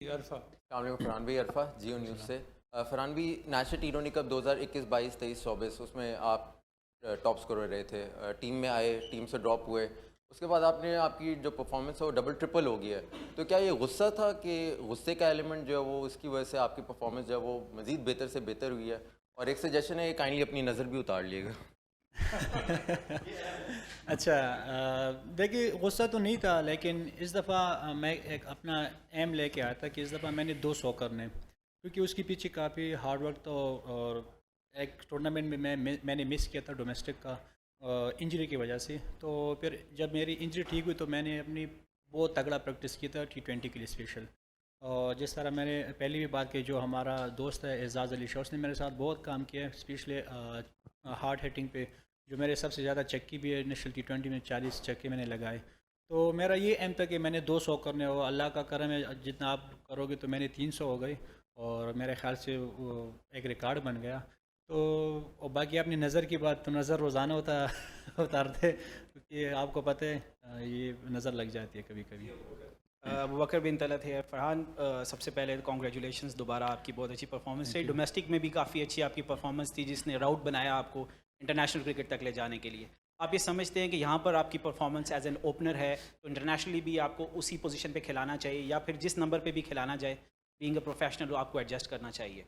अरफा। अस्सलाम वालेकुम फरहान भाई, अरफा जियो न्यूज़ से। फरहान भाई, नेशनल टी20 कप 2021, 22, 23, 24 उसमें आप टॉप स्कोरर रहे थे। टीम में आए, टीम से ड्रॉप हुए, उसके बाद आपकी जो परफॉर्मेंस है वो डबल ट्रिपल हो गई है। तो क्या ये गुस्सा था कि गुस्से का एलिमेंट जो है वो उसकी वजह से आपकी परफॉर्मेंस जो है वो मज़ीद बेहतर से बेहतर हुई है? और एक सजेशन है, काइंडली अपनी नज़र भी उतार लिएगा। अच्छा, देखिए गुस्सा तो नहीं था, लेकिन इस दफ़ा मैं एक अपना एम लेके आया था कि इस दफ़ा मैंने 200 करने, क्योंकि उसके पीछे काफ़ी हार्ड वर्क तो। और एक टूर्नामेंट में मैंने मिस किया था डोमेस्टिक का इंजरी की वजह से। तो फिर जब मेरी इंजरी ठीक हुई तो मैंने अपनी बहुत तगड़ा प्रैक्टिस किया था T20 के लिए स्पेशल। और जिस तरह मैंने पहले भी बात की, जो हमारा दोस्त है एजाज़ अली शाह, उसने मेरे साथ बहुत काम किया है, स्पेशली हार्ड हिटिंग पे, जो मेरे सबसे ज़्यादा चक्की भी है। नेशनल T20 में 40 चक्के मैंने लगाए। तो मेरा ये एम था कि मैंने 200 करने हो। अल्लाह का करम है, जितना आप करोगे तो मैंने 300 हो गई, और मेरे ख्याल से वो एक रिकॉर्ड बन गया। तो और बाकी अपनी नज़र की बात, तो नज़र रोज़ाना उतारते, क्योंकि आपको पता है ये नज़र लग जाती है कभी कभी। अबू बकर बिन तलत है। फ़रहान, सबसे पहले तो कॉन्ग्रेचुलेशंस, दोबारा आपकी बहुत अच्छी परफॉर्मेंस रही। Thank you. डोमेस्टिक में भी काफ़ी अच्छी आपकी परफॉर्मेंस थी, जिसने राउट बनाया आपको इंटरनेशनल क्रिकेट तक ले जाने के लिए। आप ये समझते हैं कि यहाँ पर आपकी परफॉर्मेंस एज एन ओपनर है, तो इंटरनेशनली भी आपको उसी पोजीशन पे खिलाना चाहिए, या फिर जिस नंबर पे भी खिलाना जाए, बीइंग अ प्रोफेशनल आपको एडजस्ट करना चाहिए?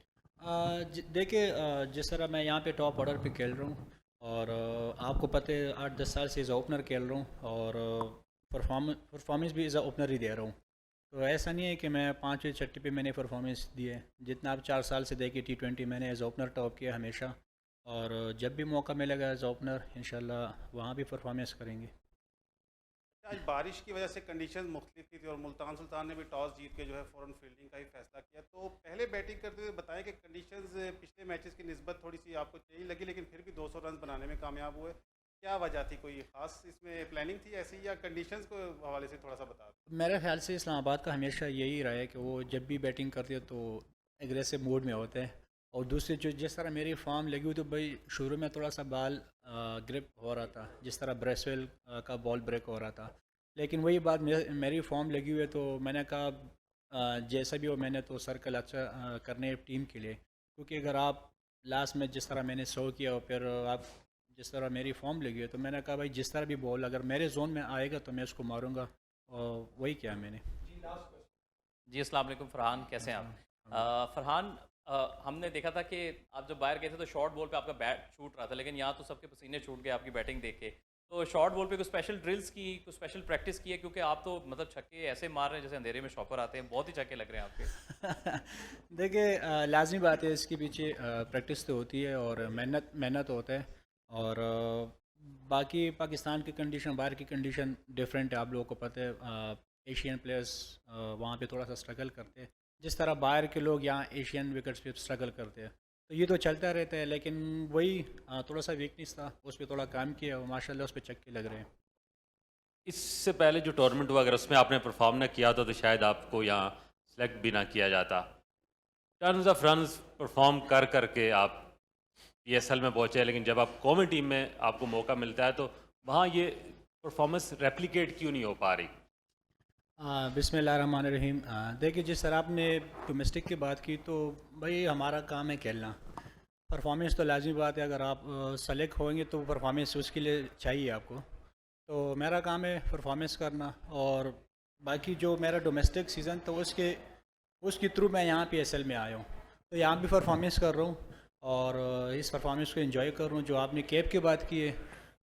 देखिए, जिस तरह मैं यहाँ पे टॉप ऑर्डर पे खेल रहा हूँ, और आपको पता है 8-10 साल से एज ओपनर खेल रहा हूँ, और परफॉर्मेंस भी एज ओपनर ही दे रहा हूँ। तो ऐसा नहीं है कि मैं 5वें छठे पे मैंने परफॉर्मेंस दी है। जितना आप 4 साल से देखिए T20 मैंने एज ओपनर टॉप किया हमेशा, और जब भी मौका मिलेगा एज ओपनर इंशाल्लाह वहाँ भी परफॉर्मेंस करेंगे। आज बारिश की वजह से कंडीशंस मुख्तलिफ थी और मुल्तान सुल्तान ने भी टॉस जीत के जो है फ़ौरन फील्डिंग का ही फैसला किया। तो पहले बैटिंग करते हुए बताएं कि कंडीशंस पिछले मैचेस की निस्बत थोड़ी सी आपको चाहिए लगी, लेकिन फिर भी 200 रन बनाने में कामयाब हुए। क्या वजह थी? कोई ख़ास इसमें प्लानिंग थी ऐसी, या कंडीशंस को हवाले से थोड़ा सा बता दें? मेरे ख्याल से इस्लामाबाद का हमेशा यही रहा है कि वो जब भी बैटिंग करते हैं तो एग्रेसिव मूड में होते हैं। और दूसरी जो जिस तरह मेरी फॉर्म लगी हुई, तो भाई शुरू में थोड़ा सा बॉल ग्रिप हो रहा था, जिस तरह ब्रेसवेल का बॉल ब्रेक हो रहा था। लेकिन वही बात, मेरी फॉर्म लगी हुई है, तो मैंने कहा जैसा भी हो मैंने तो सर्कल अच्छा करने टीम के लिए। क्योंकि अगर आप लास्ट में जिस तरह मैंने 100 किया, और फिर आप जिस तरह मेरी फॉर्म लगी है, तो मैंने कहा भाई जिस तरह भी बॉल अगर मेरे जोन में आएगा तो मैं उसको मारूंगा, और वही किया मैंने। जी, अस्सलाम वालेकुम फ़रहान, कैसे हैं आप? फ़रहान, हमने देखा था कि आप जब बाहर गए थे तो शॉर्ट बॉल पे आपका बैट छूट रहा था, लेकिन यहाँ तो सबके पसीने छूट गए आपकी बैटिंग देख के। तो शॉर्ट बॉल पे कुछ स्पेशल ड्रिल्स की, कुछ स्पेशल प्रैक्टिस की है? क्योंकि आप तो मतलब छक्के ऐसे मार रहे हैं जैसे अंधेरे में शॉपर आते हैं, बहुत ही छक्के लग रहे हैं आपके। देखिए, लाजमी बात है, इसके पीछे प्रैक्टिस तो होती है और मेहनत मेहनत होता है। और बाकी पाकिस्तान की कंडीशन, बाहर की कंडीशन डिफरेंट है, आप लोगों को पता है। एशियन प्लेयर्स वहाँ पे थोड़ा सा स्ट्रगल करते हैं, जिस तरह बाहर के लोग यहाँ एशियन विकेट्स पे स्ट्रगल करते हैं। तो ये तो चलता रहता है, लेकिन वही थोड़ा सा वीकनेस था, उस पर थोड़ा काम किया और माशाल्लाह उस पर छक्के लग रहे हैं। इससे पहले जो टूर्नामेंट हुआ, अगर उसमें आपने परफॉर्म ना किया होता तो शायद आपको यहाँ सेलेक्ट भी ना किया जाता। टर्न्स ऑफ रन्स परफॉर्म कर करके आप PSL में पहुँचे, लेकिन जब आप कौमी टीम में आपको मौका मिलता है तो वहाँ ये परफॉर्मेंस रेप्लिकेट क्यों नहीं हो पा रही? बिस्मिल्लाहिर्रहमानिर्रहीम। देखिए, जिस तरह आपने डोमेस्टिक की बात की, तो भाई हमारा काम है खेलना। परफॉर्मेंस तो लाजमी बात है, अगर आप सेलेक्ट होंगे तो परफॉर्मेंस उसके लिए चाहिए आपको। तो मेरा काम है परफॉर्मेंस करना, और बाकी जो मेरा डोमेस्टिक सीज़न तो उसके थ्रू मैं यहाँ PSL में आया हूँ। तो यहाँ भी परफॉर्मेंस कर रहा हूँ, और इस परफॉर्मेंस को एंजॉय कर रहा हूँ। जो आपने कैप की बात की है,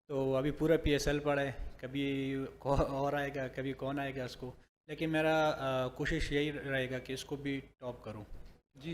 तो अभी पूरा PSL पड़ा है, कभी और आएगा, कभी कौन आएगा इसको। लेकिन मेरा कोशिश यही रहेगा कि इसको भी टॉप करूँ।